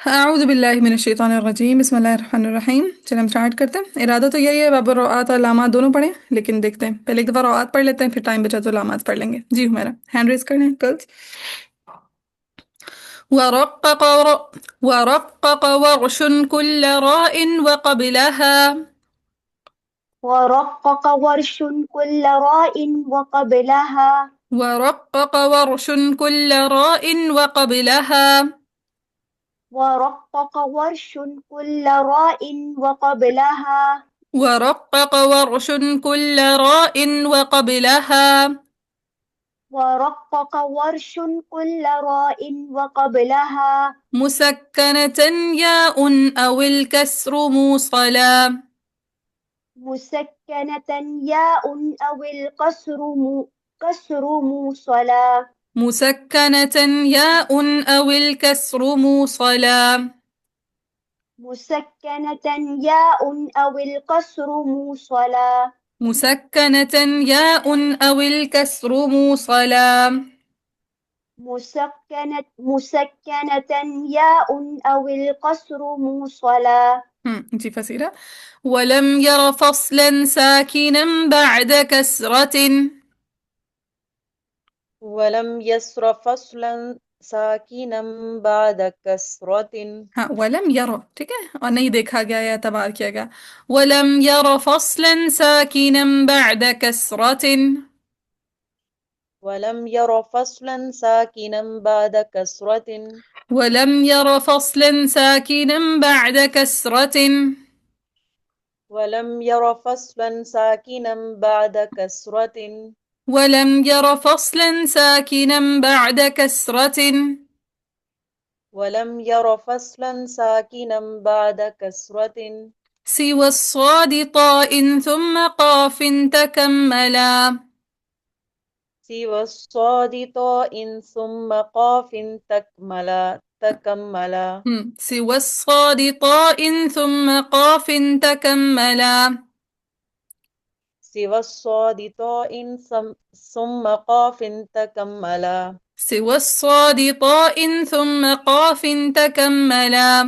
اعوذ باللہ من الشیطان الرجیم، بسم اللہ الرحمن الرحیم۔ چلیں ہم اسٹارٹ کرتے ہیں۔ ارادہ تو یہی ہے باب الرعات اور علامات دونوں پڑھیں، لیکن دیکھتے ہیں پہلے ایک دفعہ رعات پڑھ لیتے ہیں، پھر ٹائم بچا تو علامات پڑھ لیں گے۔ جی میرا ہینڈ ریز کریں گرلز۔ ورقق ورقق ورش كل راء وقبلها. ورقق ورش كل راء وقبلها. ورقق ورش كل راء وقبلها. ورقق ورش كل راء وقبلها. ورقق ورش كل راء وقبلها. ورقق ورش كل راء وقبلها. مسكنة ياء أو الكسر موصلا. مسكنة ياء أو كسر موصلا. مسكنة ياء أو الكسر موصلا. مسكنة ياء أو الكسر موصلا. مسكنة ياء أو الكسر موصلا. مسكنة ياء أو الكسر موصلا. جی فصیرة. ولم ير فصلا ساكنا بعد كسرة. ولم يسر فصلا ساكنا بعد كسرة. ہاں ولم ير، ٹھیک ہے، اور نہیں دیکھا گیا یا اعتبار کیا گیا۔ ولم ير فصلا ساكنا بعد كسرة. ولم ير فصلا ساكنا بعد كسرة. ولم ير فصلا ساكنا بعد كسرة. ولم ير فصلا ساكنا بعد كسرة. ولم ير فصلا ساكنا بعد كسرة. ولم ير فصلا ساكنا بعد كسرة. سوى الصاد طاء ثم قاف تكملا. سوى الصاد طاء ثم قاف تكملا. سوى الصاد طاء ثم قاف تكملا. سوى الصاد طاء ثم قاف تكملا. سوى الصاد طاء ثم قاف تكملا.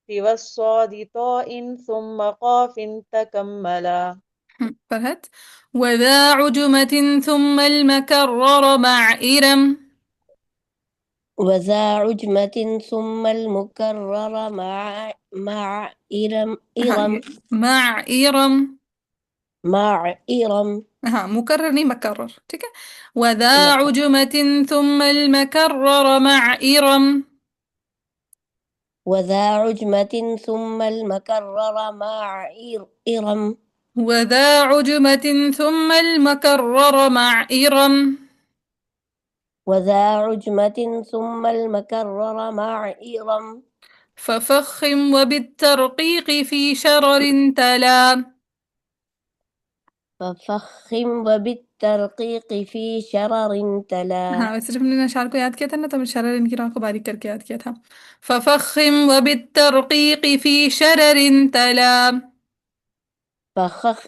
سوى الصاد طاء ثم قاف تكملا. فرهت. وذا عجمة ثم المكرر مع إرم. وذا عجمة ثم المكرر مع إرم مع إرم. مع إرم ہاں مکرر نہیں مکرر، ٹھیک ہے۔ وذا مكرر. عجمة ثم المكرر مع إرم. وذا عجمة ثم المكرر مع إرم. وذا عجمة ثم المكرر مع إرم. وذا عجمة ثم المكرر مع إرم. ففخم وبالترقيق في شرر تلا. ففخم وبالترقيق في شرر تلا. ہاں ویسے جب ہم نے اشعار کو یاد کیا تھا نا تو شرر ان کی راہ کو باریک کر کے یاد کیا تھا۔ ففخم وبالترقيق في شرر تلا. فخخ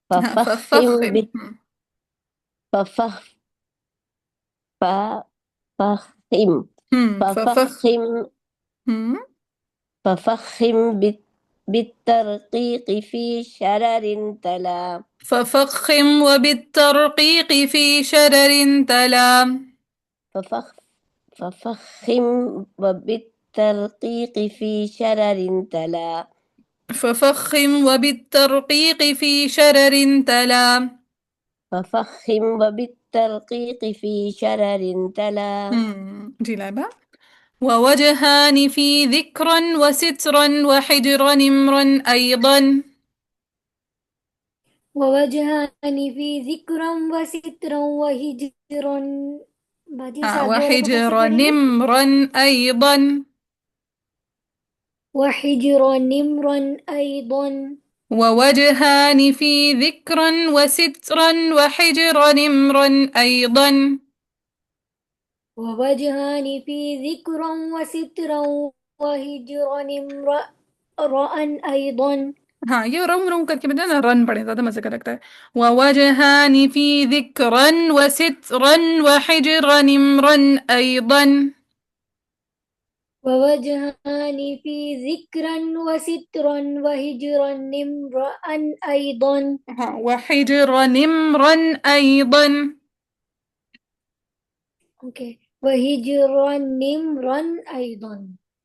ففخم. ففخ ففخم ففخم ففخم بالترقيق في شرر تلا. ففخم وبالترقيق في شرر تلا. ففخم وبالترقيق في شرر تلا. ففخم وبالترقيق في شرر تلا. ففخم وبالترقيق في شرر تلا. جی لائبہ. ووجهان في ذكرا وسترا وحجرا امرا أيضا. ووجهان في ذكرا وسترا وهجرا وحجرا امرا أيضا. وحجرا نمرا أيضا. ووجهان في ذكرا وسترا وحجرا امرا أيضا. ووجهان في ذكرا وسترا وهجرا امرأ أيضا. ہاں یہ روم روم کر کے بتا نا، رن پڑھیں زیادہ مزے کا لگتا ہے۔ ووجهان في ذكرا وسترا وحجرا امرا أيضا. ووجهان في ذكرا وسترا وهجرا امرأ أيضا. ها وحجر نمرا أيضا. اوكي وهجرا نمرا أيضا.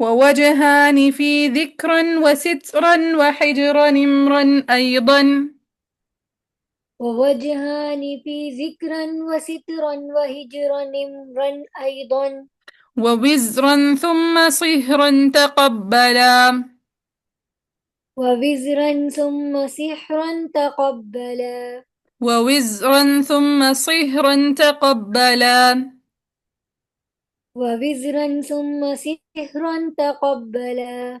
ووجهان في ذكرا وسترا وحجر نمرا أيضا. ووجهان في ذكرا وسترا وهجرا امرا أيضا. ووزرا ثم صهرا تقبلا. ووزرا ثم سحرا تقبلا. ووزرا ثم صهرا تقبلا. ووزرا ثم سحرا تقبلا.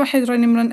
وحجرا نمرا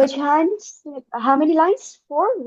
وجهان, how many lines? 4,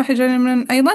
وحجرا نمرا أيضا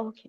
Okay.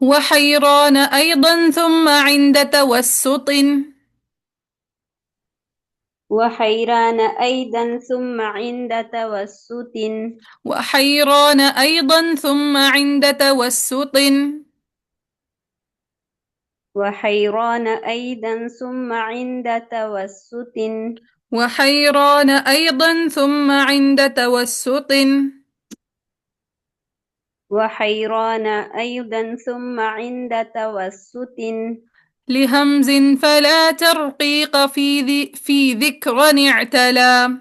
وحيران أيضا ثم عند توسط وحيران أيضا ثم عند توسط وحيران أيضا ثم عند توسط وحيران أيضا ثم عند توسط وحيران أيضا ثم عند توسط وحيران أيضا ثم عند توسط لهمز فلا ترقيق في ذكر اعتلى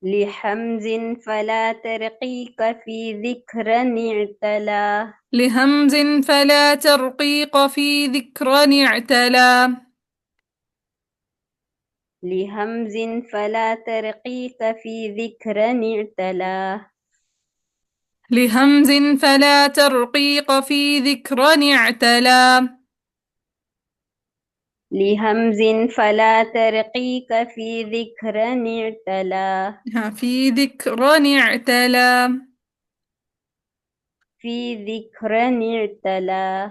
لحمز فلا ترقيق في ذكر اعتلى لهمز فلا ترقيق في ذكر اعتلى لهمز فلا ترقيق في ذكر اعتلى لهمز فلا ترقيق في ذكر اعتلى لهمز فلا ترقيق في ذكر اعتلى ها في ذكر اعتلى في ذكر اعتلى.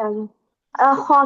يعني خا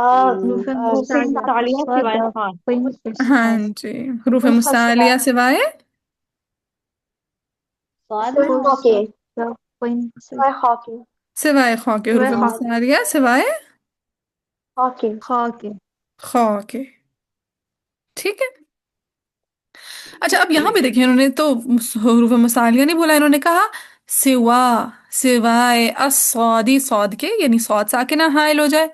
حروف حروف مستعلیہ سوائے خاص ہاں جی، حروف مستعلیہ سوائے صاد خا کے سوائے خا کے سوائے خا کے، حروف صاد مستعلیہ سوائے خا کے خا کے، ٹھیک ہے۔ اچھا اب یہاں پہ دیکھیں، انہوں نے تو حروف مستعلیہ نہیں بولا، انہوں نے کہا سوا، سوائے الصادی، صاد کے یعنی صاد ساکنہ حائل ہو جائے،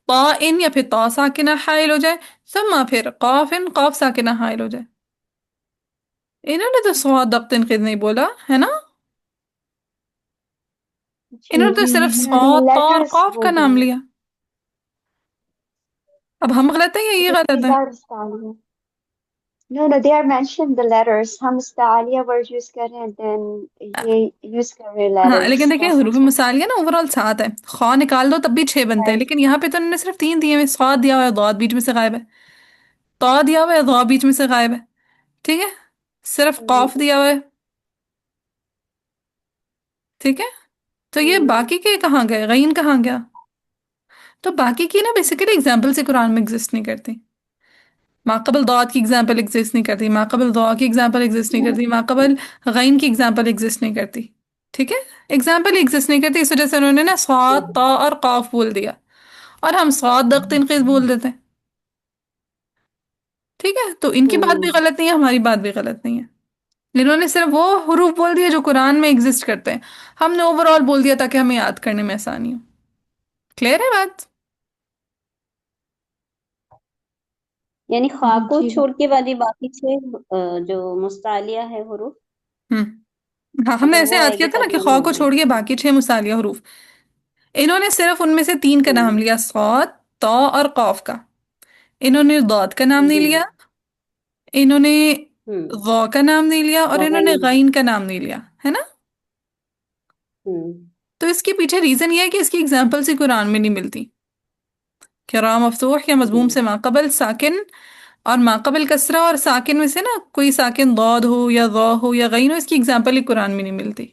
طائن یا پھر طا ساکنہ حائل ہو جائے، ثم پھر قافن، قاف ساکنہ حائل ہو جائے۔ انہوں نے تو صاد دق تنقید نہیں بولا ہے نا، انہوں نے تو صرف صاد طا اور لیٹرز قاف کا بول نام رہے ہیں. لیا۔ اب ہم غلط ہیں یا یہ غلط ہے؟ ابتداء مستعلیہ. No, no, they are mentioned the letters. ہم مستعلیہ word use کر رہے ہیں then یہ use کر رہے ہیں ہاں letters. لیکن دیکھیں That's حروف what's happening. مصالیہ نا اوور آل 7 ہے، خواہ نکال دو تب بھی 6 بنتے ہیں، Right. لیکن یہاں پہ تو انہوں نے صرف 3 دیے ہوئے، صاد دیا ہوا ہے، ضاد بیچ میں سے غائب ہے، طا دیا ہوا ہے، ضا بیچ میں سے غائب ہے، ٹھیک ہے، صرف قاف دیا ہوا ہے، ٹھیک ہے، تو یہ باقی کے کہاں گئے، غین کہاں گیا؟ تو باقی کی نا بیسیکلی ایگزامپل سے قرآن میں ایگزسٹ نہیں کرتی، ماقبل ضاد کی ایگزامپل ایگزسٹ نہیں کرتی، ماقبل ضا کی ایگزامپل ایگزسٹ نہیں کرتی، ماقبل غین کی ایگزامپل ایگزسٹ نہیں کرتی، ٹھیک ہے، ایگزامپل ایگزسٹ نہیں کرتی، اس وجہ سے انہوں نے نا صاد طا اور قاف بول دیا، اور ہم صاد دق تنقیص بول دیتے ہیں، ٹھیک ہے، تو ان کی بات بھی غلط نہیں ہے، ہماری بات بھی غلط نہیں ہے، انہوں نے صرف وہ حروف بول دیا جو قرآن میں ایگزسٹ کرتے ہیں، ہم نے اوور آل بول دیا تاکہ ہمیں یاد کرنے میں آسانی ہو۔ کلیئر ہے بات؟ یعنی خا کو چھوڑ کے والی باقی 6 جو مستعلیہ ہے حروف، ہوں، ہاں ہم نے اگر ایسے وہ یاد آئے کیا گی تھا نا تب کہ نہیں خواہ کو ہوگی. چھوڑ کے باقی 6 مصالحہ حروف، انہوں نے صرف ان میں سے 3 کا نام لیا، صاد، طا اور قاف کا، انہوں نے ضاد کا نام نہیں جی. لیا، انہوں نے ہوں ضا کا نام نہیں لیا، اور انہوں نے غین. غین کا نام نہیں لیا، ہے نا، ہوں تو اس کے پیچھے ریزن یہ ہے کہ اس کی ایگزامپلس ہی قرآن میں نہیں ملتی کہ را مفتوح یا جی. مضموم سے ماقبل ساکن اور ماقبل کسرہ اور ساکن میں سے نا کوئی ساکن ضاد ہو یا ضا ہو یا غین ہو، اس کی ایگزامپل ہی قرآن میں نہیں ملتی،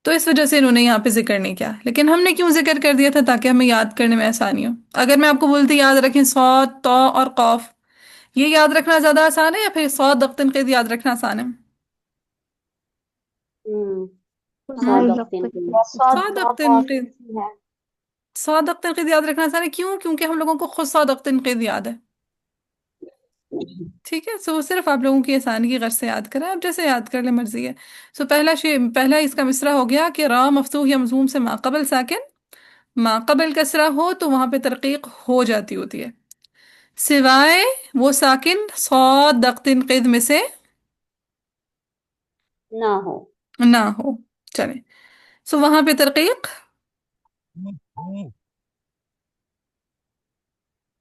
تو اس وجہ سے انہوں نے یہاں پہ ذکر نہیں کیا، لیکن ہم نے کیوں ذکر کر دیا تھا؟ تاکہ ہمیں یاد کرنے میں آسانی ہو۔ اگر میں آپ کو بولتی یاد رکھیں صاد، طا اور قاف، یہ یاد رکھنا زیادہ آسان ہے یا پھر صاد دق تنقید یاد رکھنا آسان ہے؟ ہوں ہم؟ صاد وقتین کے لیے. سواد صاد دق بہت تنقید، easy ہے. صاد دق تنقید یاد رکھنا آسان ہے، کیوں؟ کیونکہ ہم لوگوں کو خود صاد دق تنقید یاد ہے، ٹھیک ہے، سو صرف آپ لوگوں کی آسانی کی غرض سے یاد کریں، آپ جیسے یاد کر لیں مرضی ہے۔ سو پہلا اس کا مصرع ہو گیا کہ را مفتوح یا مضموم سے ماقبل ساکن، ماقبل کسرہ ہو تو وہاں پہ ترقیق ہو جاتی ہوتی ہے، سوائے وہ ساکن صاد دق تنقید میں سے نہ ہو. نہ ہو، چلیں، سو وہاں پہ ترقیق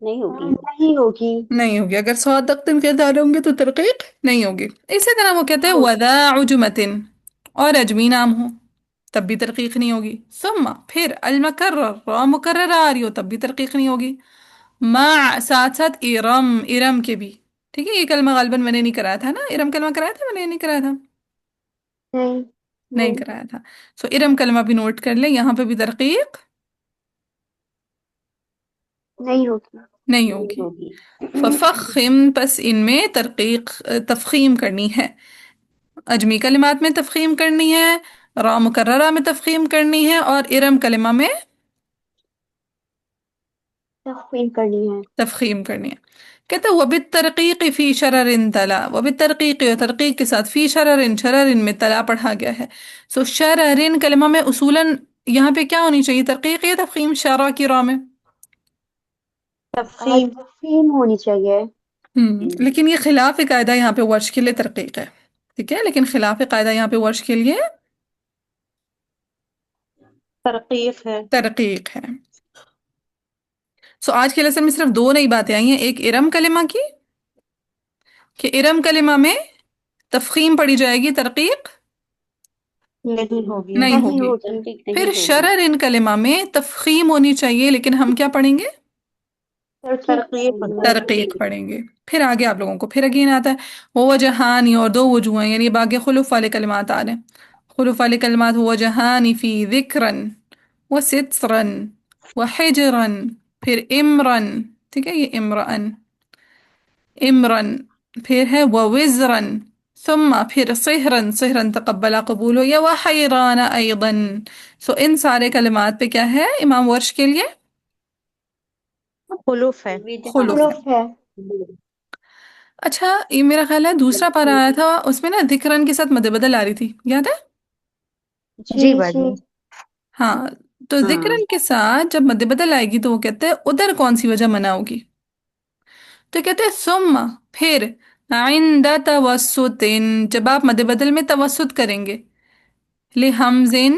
نہیں ہوگی. نہیں ہوگی. نہیں ہوگی، اگر صاد دق تنقید آ رہے ہوں گے تو ترقیق نہیں ہوگی۔ اسی طرح وہ کہتے ہیں ہوگی. وَذَا عُجْمَةٍ، اور اجمی نام ہو تب بھی ترقیق نہیں ہوگی، ثم پھر المکرر، را مکرر آ رہی ہو تب بھی ترقیق نہیں ہوگی، مع ساتھ ساتھ ارم، ارم کے بھی، ٹھیک ہے، یہ کلمہ غالباً میں نے نہیں کرایا تھا نا، ارم کلمہ کرایا تھا میں نے، نہیں کرایا تھا، نہیں نہیں کرایا تھا، سو ارم کلمہ بھی نوٹ کر لیں، یہاں پہ بھی ترقیق نہیں ہوگی. نہیں نہیں ہوگی، ہوگی. ففخم، پس ان میں ترقیق تفخیم کرنی ہے، اجمی کلمات میں تفخیم کرنی ہے، را مکررہ میں تفخیم کرنی ہے، اور ارم کلمہ میں تخمین کرنی ہے. تفخیم کرنی ہے۔ کہتے ہیں وبالترقیق فی شرر تلا، وبالترقیق، ترقیق کے ساتھ فی شرر، شرر میں تلا پڑھا گیا ہے، سو شرر کلمہ میں اصولاً یہاں پہ کیا ہونی چاہیے، ترقیق یا تفخیم؟ شرع کی را میں تفخیم ہونی چاہیے. لیکن یہ خلاف قاعدہ یہاں پہ ورش کے لیے ترقیق ہے، ٹھیک ہے، لیکن خلاف قاعدہ یہاں پہ ورش کے لیے ترقیق ہے۔ ترقیق ہے۔ سو آج کے لیسن میں صرف 2 نئی باتیں آئی ہیں، ایک ارم کلمہ کی کہ ارم کلمہ میں تفخیم پڑھی جائے گی، ترقیق نہیں ہوگی۔ نہیں نہیں ہوگی، ہوگی. ترقیق نہیں پھر ہوگی. شرر کلمہ میں تفخیم ہونی چاہیے، لیکن ہم کیا پڑھیں گے؟ ترقیق ترقیق کرنی ہے. ترقیق پڑھیں گے۔ پھر آگے آپ لوگوں کو پھر اگین آتا ہے وہ وجہانی، اور 2 وجوہ ہیں، یعنی باقی خلف والے کلمات آ رہے ہیں، خلف والے کلمات، وجہانی فی ذکرن، وسترن وحجرن، پھر امرن، ٹھیک ہے، یہ امرأن، امرن، پھر ہے ووزرن، ثم پھر صہرن، صہرن تقبلا قبول ہو یا وحیران ایضا. سو ان سارے کلمات پہ کیا ہے امام ورش کے لیے؟ خلوف ہے. خلف ہے. خلوف ہے. اچھا یہ میرا خیال ہے دوسرا پارا آیا تھا اس میں نا ذکرن کے ساتھ مد بدل آ رہی تھی، یاد ہے؟ جی باجی. ہاں تو ہاں ذکرن کے ساتھ جب مد بدل آئے گی تو وہ کہتے ہیں ادھر کون سی وجہ منع ہوگی؟ تو کہتے ہیں ثم، پھر عند توسط، جب آپ مد بدل میں توسط کریں گے، لحمزن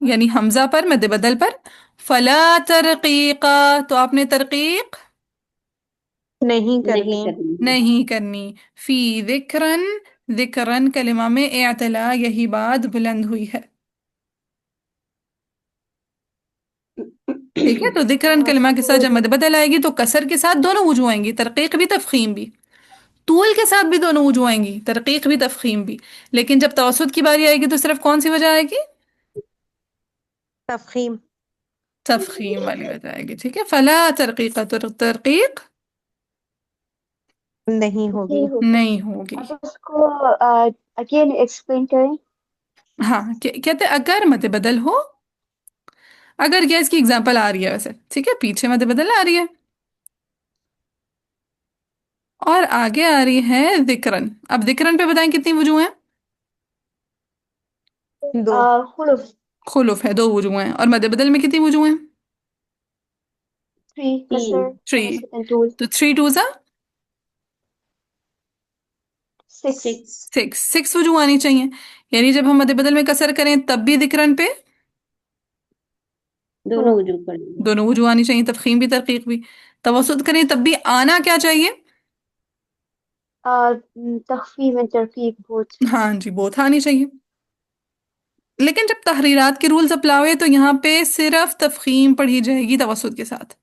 یعنی حمزہ پر، مد بدل پر، فلا ترقیقا تو آپ نے ترقیق نہیں نہیں کرنی. کرنی. نہیں کرنی. فی ذکرن، ذکرن کلمہ میں اعتلا، یہی بات بلند ہوئی ہے. ٹھیک ہے، تو ذکرن کلمہ کے ساتھ جب مد بدل آئے گی تو کسر کے ساتھ دونوں وجوہ آئیں گی، ترقیق بھی تفخیم بھی. طول کے ساتھ بھی دونوں وجوہ آئیں گی، ترقیق بھی تفخیم بھی. لیکن جب توسط کی باری آئے گی تو صرف کون سی وجہ آئے گی؟ تفخیم. تفخیم والی وجہ آئے گی. ٹھیک ہے، فلا ترقیق، ترقیق نہیں ہوگی. نہیں ہوگی. اب اس کو اگین ایکسپلین کریں. ہاں کہتے اگر مد بدل ہو، اگر کیا اس کی اگزامپل آ رہی ہے ویسے، ٹھیک ہے، پیچھے مد بدل آ رہی ہے اور آگے آ رہی ہے ذکرن. اب ذکرن پہ بتائیں کتنی وجوہ ہیں؟ 2. خلوف. خلف ہے، 2 وجوہ ہیں. اور مد بدل میں کتنی وجوہ ہیں؟ 3 تین. کسر 3. توسط and طول. تو 3 2 6. 6. 6 وجوہ آنی چاہیے. یعنی جب ہم مد بدل میں کسر کریں تب بھی ذکرن پہ دونوں وجوہ پڑیں گے. دونوں وجوہ آنی چاہیے، تفخیم بھی ترقیق بھی. توسط کریں تب بھی آنا کیا چاہیے؟ تخفیف and ترقیق بہت. ہاں جی، بہت آنی چاہیے. لیکن جب تحریرات کے رولز اپلاوے تو یہاں پہ صرف تفخیم پڑھی جائے گی توسط کے ساتھ.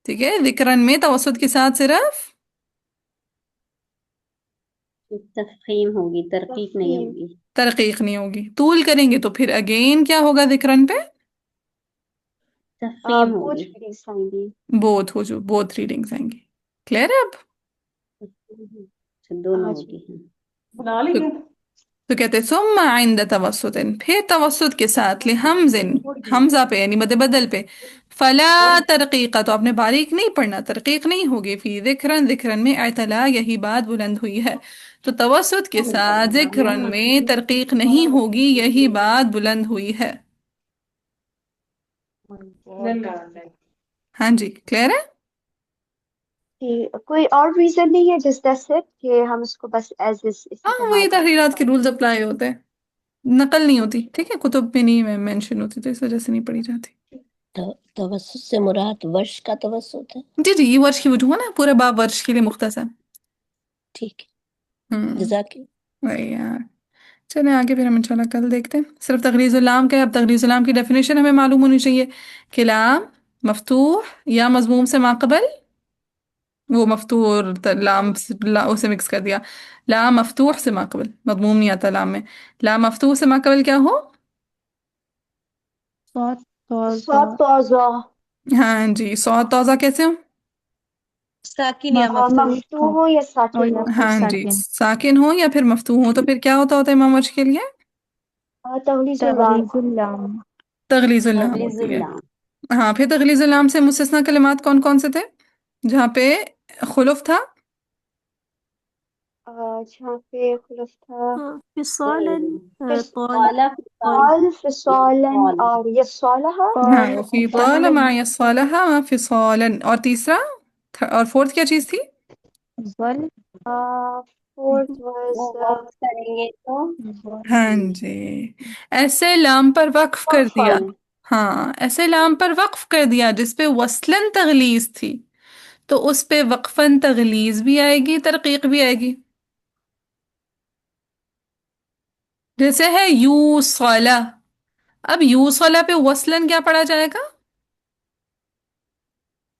ٹھیک ہے، ذکرن میں توسط کے ساتھ صرف تفخیم ہوگی، ترقیق نہیں ہوگی. ترقیق نہیں ہوگی. طول کریں گے تو پھر اگین کیا ہوگا ذکرن پہ؟ تفخیم بہت ہوگی. فیلنگس آئیں گی. بوتھ ہو جو بوتھ ریڈنگز آئیں گی. کلیئر ہے اب؟ دونوں ہاں جی. ہوگی. تو تو کہتے ہیں ثم عند توسط، پھر توسط کے ساتھ لحمزن، حمزہ پہ یعنی مد بدل پہ، فلا ترقیقہ تو آپ نے باریک نہیں پڑھنا، ترقیق نہیں ہوگی. فی ذکرن، ذکرن میں اعتلا، یہی بات بلند ہوئی ہے. تو توسط کے ساتھ ذکرن میں ترقیق نہیں ہوگی، یہی بات بلند ہوئی ہے. ہاں جی کلیئر ہے؟ کوئی اور ریزن نہیں ہے جسٹ دیٹس اٹ کہ ہم اس کو بس ایز از اسی ہاں طرح وہی تحریرات کے رولز اپلائی ہوتے ہیں، نقل نہیں ہوتی. ٹھیک ہے، کتب میں نہیں مینشن ہوتی تو اس وجہ سے نہیں پڑھی جاتی. توسط سے مراد ورش کا توسط ہے. جی جی، یہ ورش کی وجوہ نا، پورا باب ورش کے لیے مختصر. ٹھیک ہے، جزاک اللہ. وہی یار. چلیں آگے پھر ہم انشاءاللہ کل دیکھتے ہیں. صرف تغلیظ اللام کا ہے. اب تغلیظ اللام کی ڈیفینیشن ہمیں معلوم ہونی چاہیے کہ لام مفتوح یا مضموم سے ماقبل، وہ مفتوح اور لام اسے مکس کر دیا. لام مفتوح سے ماقبل، مضموم نہیں آتا لام میں. لام مفتوح سے ماقبل کیا ہو؟ صوت توزع. ہاں جی، صوت توزہ کیسے ہو؟ ساکن یا مفتوح. مفتوح ہو یا ساکن ہو. ہاں جی، ساکن ہو یا پھر مفتوح ہو. تو پھر کیا ہوتا ہے امام ورش کے لیے؟ تغلیظ اللام. تغلیظ اللام تغلیظ ہوتی ہے. اللام. ہاں پھر تغلیظ اللام سے مستثنی کلمات کون کون سے تھے جہاں پہ خلف تھا؟ جہاں پہ خلف تھا قال قال فصالاً اور یصالحہ. ہاں وفی طال مع یصالحہ فصالا. اور تیسرا اور فورتھ کیا چیز تھی؟ فورتھ واز وہ وقف کریں گے تو ہاں جی، ایسے لام پر وقف کر دیا. وقفاً. ہاں ایسے لام پر وقف کر دیا جس پہ وصلاً تغلیظ تھی تو اس پہ وقفاً تغلیظ بھی آئے گی، ترقیق بھی آئے گی. جیسے ہے یوصلہ، اب یوصلہ پہ وصلاً کیا پڑھا جائے گا؟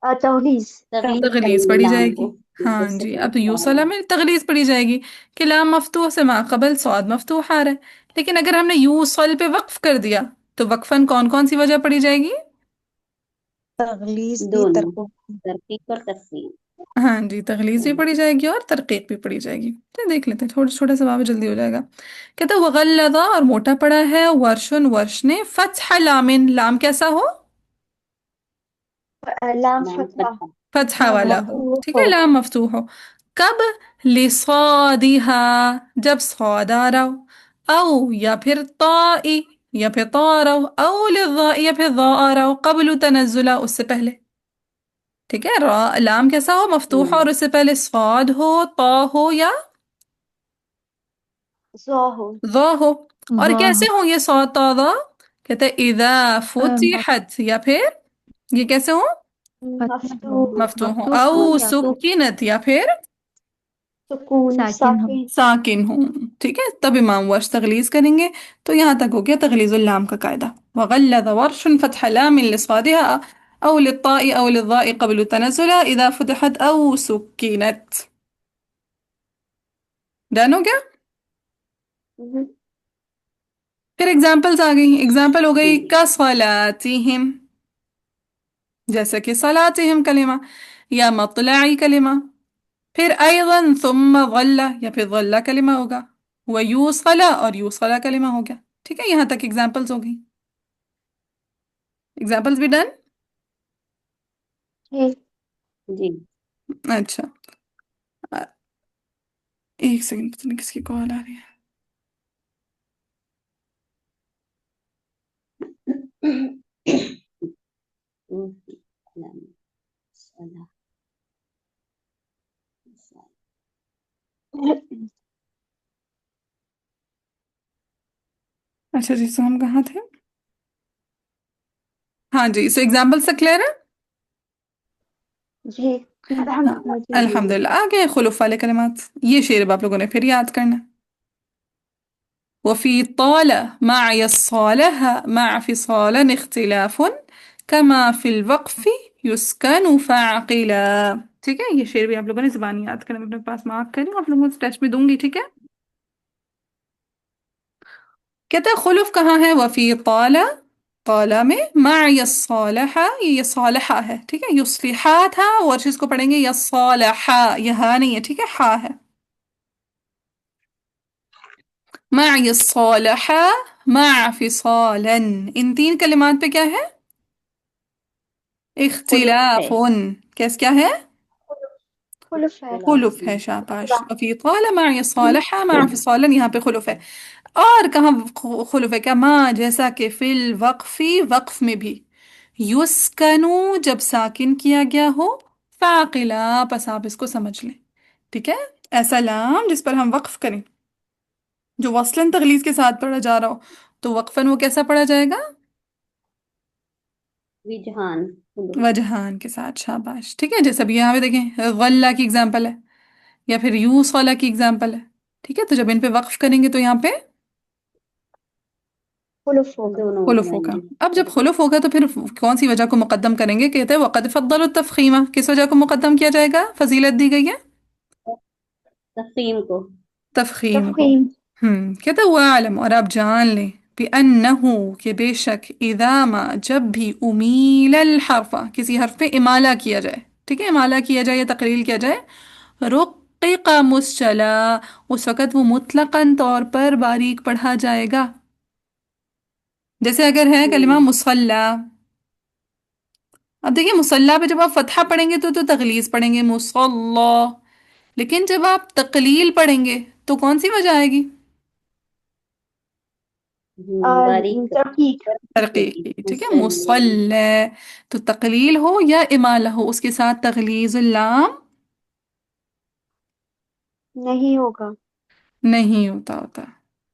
تغلیظ. تغلیظ کریں تغلیظ گے پڑھی جائے لام گی. کو. ہاں جیسے جی، کہ اب یوصلہ میں تغلیظ پڑھی جائے گی کہ لام مفتوح سے ما قبل صاد مفتوح آ رہا ہے. لیکن اگر ہم نے یوصل پہ وقف کر دیا تو وقفاً کون کون سی وجہ پڑھی جائے گی؟ تغلیظ بھی دونوں، ترقی ترقیق اور تقسیم۔ ہاں جی، تغلیظ بھی پڑھی جائے گی اور ترقیق بھی پڑھی جائے گی۔ تو دیکھ لیتے ہیں، تھوڑا چھوٹا سا باب جلدی ہو جائے گا۔ کہتا ہے وغلظا، اور موٹا پڑا ہے، ورشن ورش نے، فتح لامن، لام کیسا ہو؟ لام نام فتحہ فتح۔ فتحہ والا ہو، مفتوح ٹھیک ہو۔ ہے، لام مفتوح ہو۔ کب؟ لصادھا، جب صاد آ رہا ہو، او یا پھر طائی، یا پھر طا آ رہا ہو، او للظاء، یا پھر ظا آ رہا ہو، قبل تنزلہ، اس سے پہلے، ٹھیک ہے، لام کیسا ہو؟ مفتوح ہو، اور اس سے پہلے صاد ہو، طا ہو، یا ظا ہو۔ ظا ہو۔ اور ظا کیسے ہوں یہ صاد طا ظا؟ کہتے ہیں اذا فتحت، یا پھر یہ کیسے ہوں؟ مفتوح، مفتوح ہوں، مفتوح ہو او یا تو سکنت، یا پھر سکون، ساکن ہو۔ ساکن۔ ساکن ہوں، ٹھیک ہے، تب امام ورش تغلیظ کریں گے۔ تو یہاں تک ہو گیا تغلیظ اللام کا قاعدہ۔ وغلظ ورش فتح لام لصادها او للطاء او للظاء قبل تنزلها اذا فتحت او سكنت۔ ڈن ہو گیا؟ پھر ایگزامپلز آ گئی، ایگزامپل ہو گئی جی کصلاتہم، جیسا کہ صلاتہم کلمہ، یا مطلعی کلمہ، پھر ایضاً ثم ظل، یا پھر ظل کلمہ ہوگا، ویوصل، اور یوصل کلمہ ہو گیا، ٹھیک ہے، یہاں تک ایگزامپلز ہو گئی۔ ایگزامپلز بھی ڈن؟ ٹھیک۔ جی۔ اچھا، ایک سیکنڈ، پتہ نہیں کس کی کال آ رہی ہے۔ اچھا جی، سو ہم کہاں تھے؟ ہاں جی، سو ایگزامپل سے کلیئر ہے؟ جی ہاں، الحمدللہ جی۔ الحمدللہ۔ آگے خلف والے کلمات، یہ شعر اب آپ لوگوں نے پھر یاد کرنا۔ وفي طال مع يصالها مع فصالا اختلاف كما في الوقف يسكن فاعقلا، ٹھیک ہے، یہ شعر بھی آپ لوگوں نے زبانی یاد کرنا، میں اپنے پاس مارک کر رہی ہوں، آپ لوگوں کو ٹیسٹ میں دوں گی، ٹھیک ہے۔ کہتا ہے خلف کہاں ہے؟ وفی طال، طال میں، مع یصالحا، یہ یصالحا ہے، ٹھیک ہے، یصلحا تھا، ورش اس کو پڑھیں گے یصالحا، یہ ہا نہیں ہے، ٹھیک ہے، ہا ہے۔ مع یصالحا مع فصالا، ان تین کلمات پہ کیا ہے؟ خلف ہے، اختلاف، کیا ہے؟ خلف ہے۔ خلف ہے، شاباش۔ وفی طال مع یصالحا مع فصالا، یہاں پہ خلف ہے۔ اور کہاں خلف ہے؟ کیا؟ ماں، جیسا کہ فی الوقفی، وقف میں بھی، یسکنو، جب ساکن کیا گیا ہو، فاقلا، پس آپ اس کو سمجھ لیں، ٹھیک ہے، ایسا لام جس پر ہم وقف کریں، جو وصلاً تغلیظ کے ساتھ پڑھا جا رہا ہو، تو وقفاً وہ کیسا پڑھا جائے گا؟ وجہان، خلف۔ وجہان کے ساتھ، شاباش، ٹھیک ہے، جیسے اب یہاں پہ دیکھیں غلہ کی اگزامپل ہے، یا پھر یوس والا کی اگزامپل ہے، ٹھیک ہے، تو جب ان پہ وقف کریں گے تو یہاں پہ خلف ہوگا۔ دونوں ہو خلف جائیں ہوگا۔ گے۔ اب جب خلف ہوگا تو پھر کون سی وجہ کو مقدم کریں گے؟ کہتے ہیں وقد فضل التفخیمہ، کس وجہ کو مقدم کیا جائے گا؟ فضیلت دی گئی ہے تقسیم کو۔ تفخیم کو۔ تفخیم۔ کہتے ہیں وَاعْلَمْ، اور آپ جان لیں، بِأَنَّهُ، کہ بے شک، اذا ما، جب بھی، امیل الحرف، کسی حرف پہ امالہ کیا جائے، ٹھیک ہے، امالہ کیا جائے یا تقلیل کیا جائے، رقق مسجلا، اس وقت وہ مطلقاً طور پر باریک پڑھا جائے گا۔ جیسے اگر ہے کلمہ مصلی، اب دیکھیں مصلی پہ جب آپ فتحہ پڑھیں گے تو تغلیظ پڑھیں گے مصلی، لیکن جب آپ تقلیل پڑھیں گے تو کون سی وجہ آئے گی؟ باریک ترقیق۔ ترقیق کی، ٹھیک ہے، مسلم۔ مصلی، تو تقلیل ہو یا امالہ ہو، اس کے ساتھ تغلیظ اللام نہیں ہوگا۔ نہیں ہوتا۔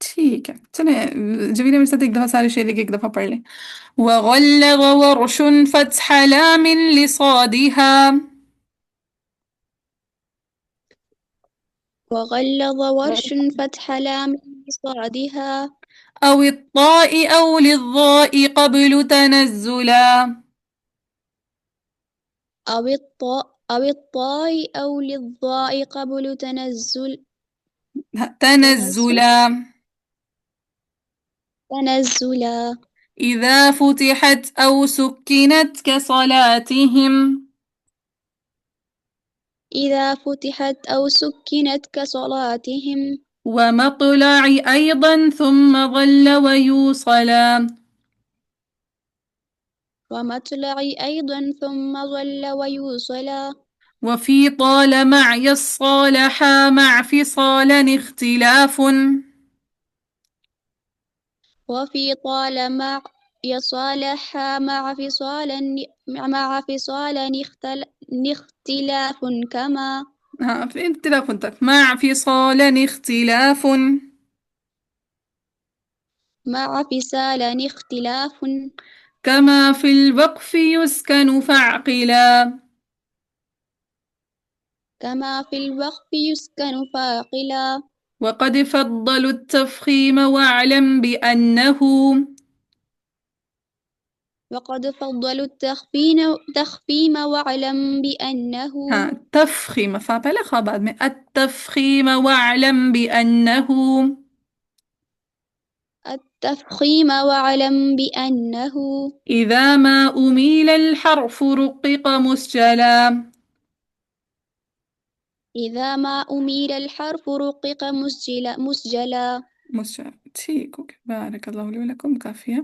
ٹھیک ہے، چلیں جبیر میرے ساتھ ایک دفعہ سارے شعر ایک دفعہ پڑھ لیں۔ وغلظ ورش فتح لام لصادها وغلظ ورش فتح لام لصادها أو الطاء أو للظاء قبل تنزلا، أو الطاء أو للضاء قبل تنزل تنزلا، تنزلا إذا فتحت أو سكنت كصلاتهم. إذا فتحت أو سكنت كصلاتهم. ومطلع أيضا ثم ظل ويوصلا. ومطلع أيضا ثم ظل ويوصلا. وفي طال مع يصالحا مع فصالا اختلاف. وفي طال مع يصالح مع فصالا اختلاف كما. في اختلاف مع فصالا اختلاف. مع فصالا اختلاف. كما في الوقف يسكن فاعقلا. كما في الوقف يسكن فاقلا. وقد فضلوا التفخيم واعلم بأنه. وقد فضلوا التخفيم واعلم بأنه. تفخيم فبلا بعد میں التفخيم واعلم بأنه. التفخيم واعلم بأنه. إذا ما أميل الحرف رقق مسجلا. إذا ما أميل الحرف رقق مسجلا. مسجلا ٹھیک اوکے بارک اللہ علیہ ولکم کافی ہے.